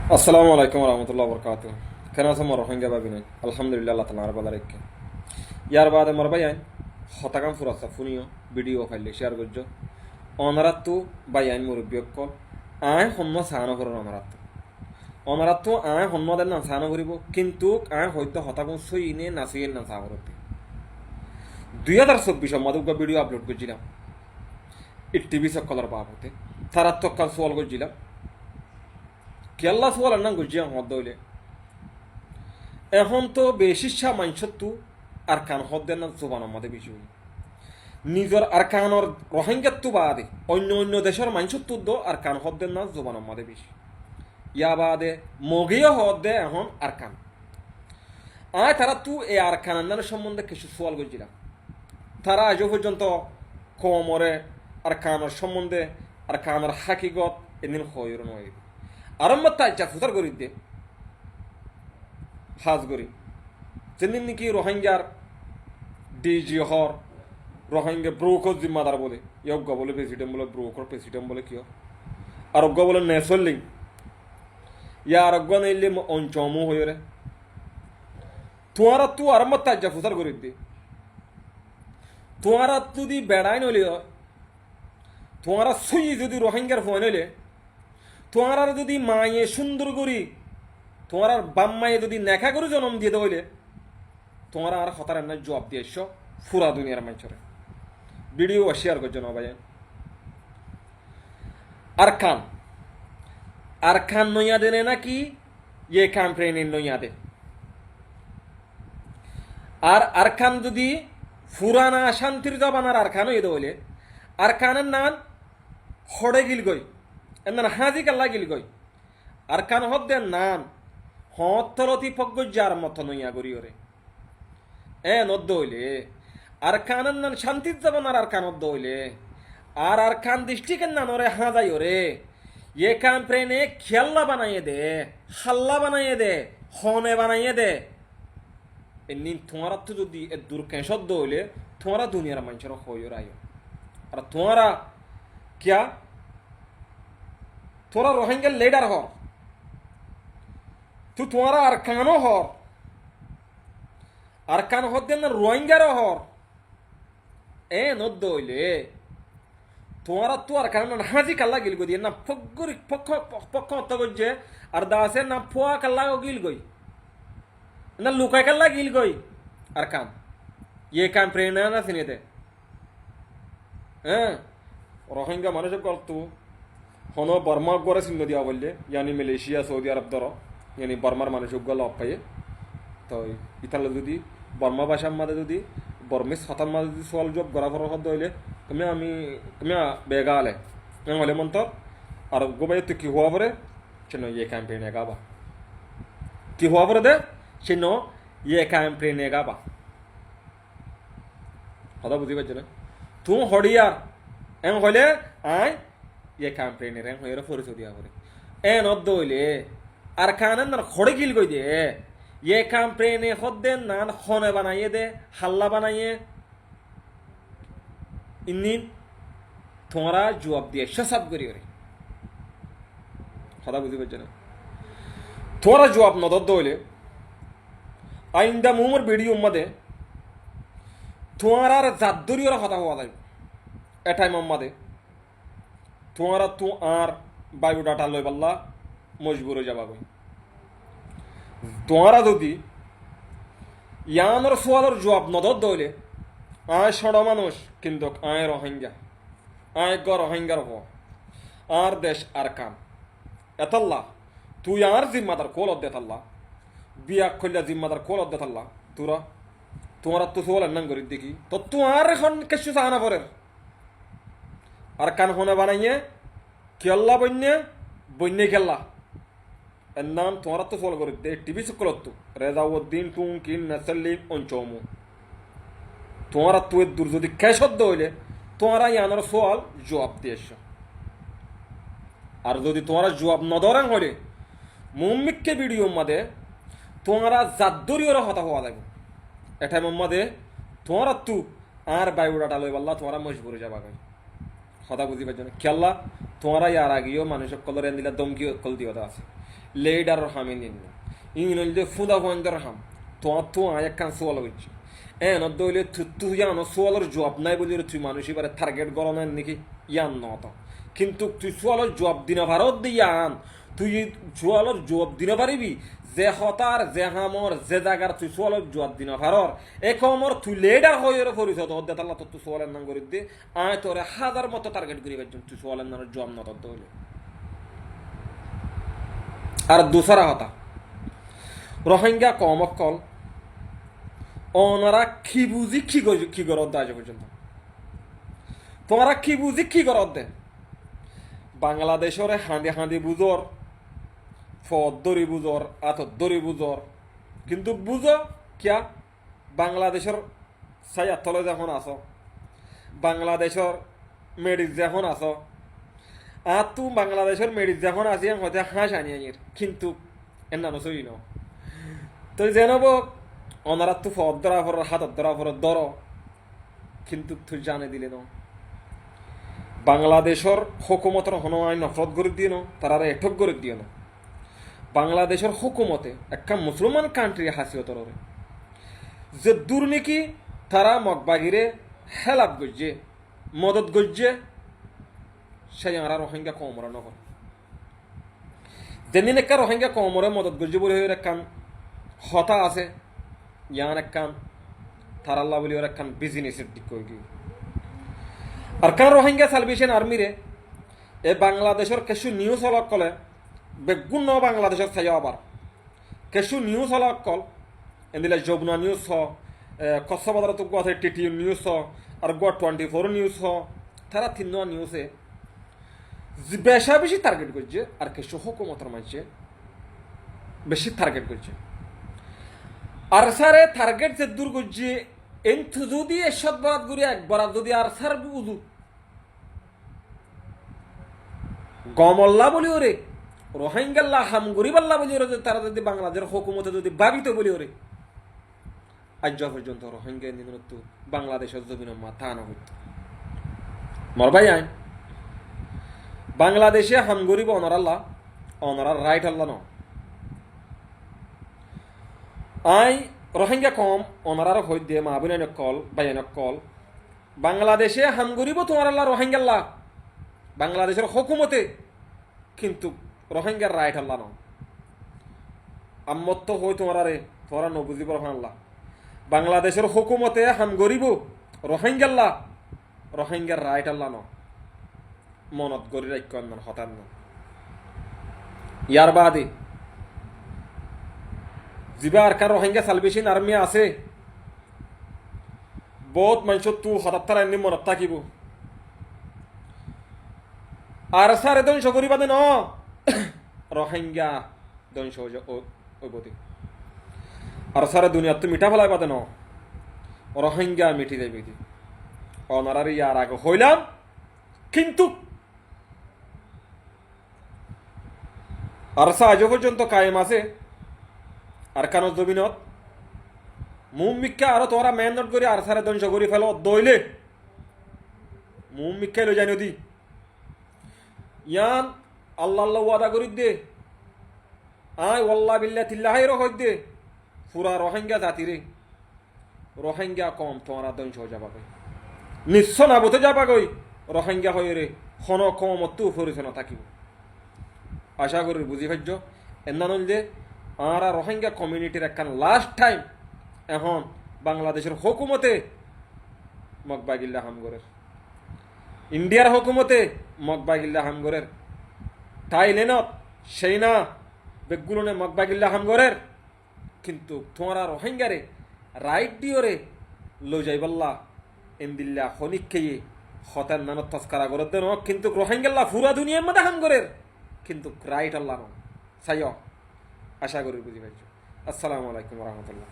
আসসালামু আলাইকুম রহমতুল্লাহ বরকাত কেন আছে মোর রোহিঙ্গা ভাবি নাই আলহামদুলিল্লাহ আল্লাহ তালা বালা রেখে ইয়ার বাদে মোর ভাই আইন হতাকাম ফুরাস্তা ফুনিও ভিডিও ফাইলে শেয়ার করছো অনারাত্তু বাই আইন মুরব্বী কল আয় সন্ন্য চাহানো করো অনারাত্তু আয় সন্ন্য দেন না চাহানো করিব কিন্তু আয় হয়তো হতাকাম সইনে নাচিয়ে না চা করতে 2024 মধ্যে ভিডিও আপলোড করছিলাম টিভি সকলের বাবতে তারা তক্কাল সোয়াল করছিলাম কেল্লা সোয়াল না গুজিয়া হদ দইলে এখন তো বেশিচ্ছা মাংসত্তু আর কান হদ্দের না জোবানের মধ্যে বেশি হই নিজের আর কানর রোহিঙ্গাত্তু বাদে অন্য অন্য দেশের মাংসত্তু দো আর কান হদ্দের না জোবানের মধ্যে বেশি ইয়া বাদে মগিও হদ্দে এখন আর কান আয় তারা তু এই আর কানান্নার সম্বন্ধে কিছু সোয়াল করছিলাম তারা আজও পর্যন্ত কমরে আর কানের সম্বন্ধে আর কানের হাকিগত এদিন হইর নয় আরম্ভ তাই চা ফুতার করি দে হাজ করি যেদিন নাকি রোহিঙ্গার ডিজি হর রোহিঙ্গা ব্রোকর জিম্মাদার বলে ইয়জ্ঞ বলে প্রেসিডেন্ট বলে ব্রোকর প্রেসিডেন্ট বলে কিয় আরোগ্য বলে নেসলিং ইয়া আরোগ্য নেইলে অঞ্চমু হয়ে রে তোমার তু আরম্ভ তাই চা ফুতার করি দে তোমার যদি বেড়াই নইলে তোমার সুই যদি রোহিঙ্গার ফোন হইলে তোমার যদি মায়ে সুন্দর করি তোমার আর বাম মায়ে যদি নেখা করে জন্ম দিয়ে হইলে তোমার আর হতার এমন জবাব দিয়ে এসো ফুরা দুনিয়ার মানুষের ভিডিও শেয়ার করছো না ভাই আর খান আর খান নইয়া দেনে নাকি ইয়ে খান প্রেনের নইয়া দে আর খান যদি ফুরানা শান্তির জবানার আর খান হইতে হইলে আর খানের নান হড়ে গিল গই এমন হাজি কাল্লা গিল গই আর খান হদ্দের নান হতলতি পগ্গজার মত নইয়া গড়ি ওরে নদ্দ হইলে আর কানের নান শান্তির জবানার আর কানদ্দ হইলে আর কান দৃষ্টিকের নান ওরে হাজাই ওরে এ কান প্রেনে খেয়াল্লা বানাইয়ে দে হাল্লা বানাইয়ে দে হনে বানাইয়ে দে এমনি তোমার তো যদি এ দূর কেঁসদ্দ হইলে তোমারা দুনিয়ার মানুষের হইও রাই আর তোমারা কিয়া তোরা রোহিঙ্গার লিডার হর তো তোমারা আর কানও হর আর কান হদ্দে না রোহিঙ্গারও হর নদ্দ হইলে তোমারা তো আর কারণ হাজি কাল্লা গিল গই না ফগ্গুরি পক্ষ পক্ষ হত্যা করছে আর দাসে না ফোয়া কাল্লা গিল গই না লুকাই কাল্লা গিল গই আর কান ইয়ে কান প্রেরণা না চিনেতে রোহিঙ্গা মানুষ করতো হন বর্মা গড়ে চিহ্ন দিয়া বললে ইয়ানি মালয়েশিয়া সৌদি আরব ধর ইয়ানি বর্মার মানুষ গল পাইয়ে তো ইতালে যদি বর্মা ভাষার মাঝে যদি বর্মিস হতার মাঝে যদি সোয়াল জব গড়া ফর শব্দ হইলে তুমি বেগা আলে হলে মন্তর আর গোবাই তো কি হওয়া পরে সে ইয়ে ক্যাম্পেইন এগাবা কি হওয়া পরে দে সে ইয়ে ক্যাম্পেইন এগাবা কথা বুঝি পারছো না তুমি হরিয়ার হলে আয় ইয়ে ক্যাম্পেইনের হয়ে পরিচয় দিয়া করে নদ্দ হইলে আর কানের না খড়ে গিল গই দে ইয়ে ক্যাম্পেইনে হদ্দেন নান খনে বানাইয়ে দে হাল্লা বানাইয়ে ইন্দিন তোমরা জবাব দিয়ে সসাব করি ওরে কথা বুঝতে পারছো না তোমরা জবাব নদদ্দ হইলে আইন্দা মুমর ভিডিও মাদে তোমার আর জাদ্দুরি ওরা কথা হওয়া যায় এটাই মাম্মাদে তোমারা তো আর বায়োডাটা লই পাল্লা মজবুর হয়ে যাবা গই তোমারা যদি ইয়ানোর সোয়ালোর জবাব নদদ্দ হইলে আয় সড় মানুষ কিন্তু আয় রোহিঙ্গা আয় গ রোহিঙ্গার হ আর দেশ আর কাম এতাল্লা তুই আর জিম্মাদার কোল দেতাল্লা বিয়া খল্লা জিম্মাদার কোল দেতাল্লা তোরা তোমার তো সোয়াল নাম করি দেখি তো তোমার এখন কিছু চাহানা পরের আর কান হনে বানাইয়ে কেল্লা বন্যে বন্যে কেল্লা এর নাম তোমার তো সোয়াল করি দে টিভি সকলত রেজাউদ্দিন টুঙ্কিন নাসাল্লিম অঞ্চমু তোমারা তো দূর যদি কেশদ্দ হইলে তোমারা ইয়ানোর সোয়াল জবাব দিয়ে এসো আর যদি তোমারা জবাব নদরাং হলে মুম্মিককে ভিডিও মাদে তোমারা জাদ্দুরিওর হতা হওয়া লাগবে এটাই মাদে তোমারা তু আর বায়োডাটা লই পাল্লা তোমারা মজবুরে যাবা গাই হতা বুঝি পারছো না খেয়াল্লা তোমরা ইয়ার আগেও মানুষের কলরে দিলা দমকি কল দিও আছে লেডার হামি নিন ইংল্যান্ডে ফুদা বন্ধের হাম তো আয় কান সোয়াল হচ্ছে দইলে তুই জানো সোয়ালের জবাব নাই বলি তুই মানুষ এবারে টার্গেট গরমের নাকি ইয়ান নত কিন্তু তুই সোয়ালের জবাব দিনা ভারত দিয়ান তুই সোয়ালের জবাব দিনা পারিবি যে হতার যে হামর যে জায়গার তুই সোয়ালের জবাব দিনা ভারর একমর তুই লেডার হয়ে পরিষদ হদ্দে তাল্লা তোর তুই সোয়ালের নাম করে দে আয় তোরে হাজার মতো টার্গেট করি পারছেন তুই সোয়ালের নামের জবাব নত দইলে আর দুসরা হতা রোহিঙ্গা কমকল ওনারা কি বুঝি কি গরদ দেয় আজ পর্যন্ত তোমরা কি বুঝি কি গরদ দে বাংলাদেশের হাঁদি হাঁদি বুঝর ফদরি বুঝর আতরি বুঝর কিন্তু বুঝো কিয়া বাংলাদেশের সাইয়ার তলে যখন আস বাংলাদেশের মেডিস যখন আস আর তু বাংলাদেশের মেডিস যখন আসি হয়তো হাঁস আনিয়ে কিন্তু এর নানো সই ন তো যেনব ওনারা তো ফদ ধরা পর হাতত ধরা পর ধর কিন্তু তুই জানে দিলে ন বাংলাদেশের হুকুমতের হনো আইন নফরত করে দিয়ে ন তারা এঠক করে দিয়ে ন বাংলাদেশের হুকুমতে একটা মুসলমান কান্ট্রি হাসিয়তর যে দুর্নীতি তারা মগবাগিরে হেলাপ গজ্জে মদত গজ্জে সেই আর রোহিঙ্গা কমরা নগর যেদিন একটা রোহিঙ্গা কমরে মদত গজ্জে বলে একখান হতা আছে ইয়ান একখান তারাল্লা বলি ওর একখান বিজনেসের দিক করে গিয়ে আর কান রোহিঙ্গা সালভেশন আর্মিরে এ বাংলাদেশের কিছু নিউজ হলক কলে বেগুন বাংলাদেশের চাই আবার কিছু নিউজ হলক কল এদিলে যমুনা নিউজ হ কচ্ছবাজার তো আছে টিটি নিউজ হ আর গোয়া 24 নিউজ হ তারা তিন নিউজে বেশা বেশি টার্গেট করছে আর কিছু হুকুমতের মাঝে বেশি টার্গেট করছে আর সারে টার্গেট যে দূর করছে এন্থ যদি এসব বরাত করি একবার যদি আর সার বুঝু গমল্লা বলি ওরে রোহিঙ্গাল্লা হামগরিবাল্লা বলি ওরে তারা যদি বাংলাদেশের হুকুমতে যদি ভাবিত বলি ওরে আজ পর্যন্ত রোহিঙ্গা নিম্নত বাংলাদেশের জমিন মাথা আনা হইত মর ভাই আইন বাংলাদেশে হামগরিব অনারার রাইট আল্লাহ ন আই রোহিঙ্গা কম অনারার হই দিয়ে মা বোন কল বাইন কল বাংলাদেশে হামগরিব তোমার আল্লাহ রোহিঙ্গাল্লাহ বাংলাদেশের হুকুমতে কিন্তু রোহিঙ্গার রাইট আল্লাহ ন আম্মত হই তোমার রে তোরা নবুজিব আল্লাহ বাংলাদেশের হুকুমতে হামগরিব রোহিঙ্গাল্লাহ রোহিঙ্গার রাইট আল্লাহ ন মনত গরি রাখ হতার ন ইয়ার বাদে যিবা আর কার রোহিঙ্গা সালভেশন আর্মি আছে বহুত মানুষ তু হঠাৎ এমনি মনত থাকিব আর সারে ধ্বংস করিবা দেন রোহিঙ্গা ধ্বংস ওইবতী আর সারে দুনিয়া তো মিঠা ফেলাই পাতে ন রোহিঙ্গা মিঠি যাইবে অনারার ইয়ার আগে হইলাম কিন্তু আর আজ পর্যন্ত কায়েম আছে আর কান জমিনত মুমিক্কা আরো তোরা মেহনত করে আর সারে ধ্বংস করে ফেলো দইলে মুমিক্কাই লো যাই নদী ইয়ান আল্লাহ আল্লাহ ওয়াদা করি দে আয় ওয়াল্লাহ বিল্লাহ তিল্লাহাই রহই দে পুরা রোহিঙ্গা জাতিরে রোহিঙ্গা কম তোরা ধ্বংস হয়ে যাবা গই নিশ্চয় না বতে যাবা গই রোহিঙ্গা হয়ে রে হন কম তু ফরিস না থাকিব আশা করি বুঝি ভাজ্য এন্নান যে আর রোহিঙ্গা কমিউনিটির একখান লাস্ট টাইম এখন বাংলাদেশের হুকুমতে মকবাগিল্লা হামগরের ইন্ডিয়ার হুকুমতে মকবাগিল্লা হামগরের থাইল্যান্ডত সেই না বেগুলনে মকবাগিল্লা হামগরের কিন্তু তোমারা রোহিঙ্গারে রাইট দিওরে লো যাইবাল্লা এন্দিল্লা হনিক খেয়ে হতার নানত তস্কারা গরত দেন কিন্তু রোহিঙ্গাল্লা ফুরা দুনিয়ার মধ্যে হামগরের কিন্তু রাইট আল্লাহ সাইয় আশা করি বুঝি পাইছো আসসালামু আলাইকুম রহমতুল্লাহ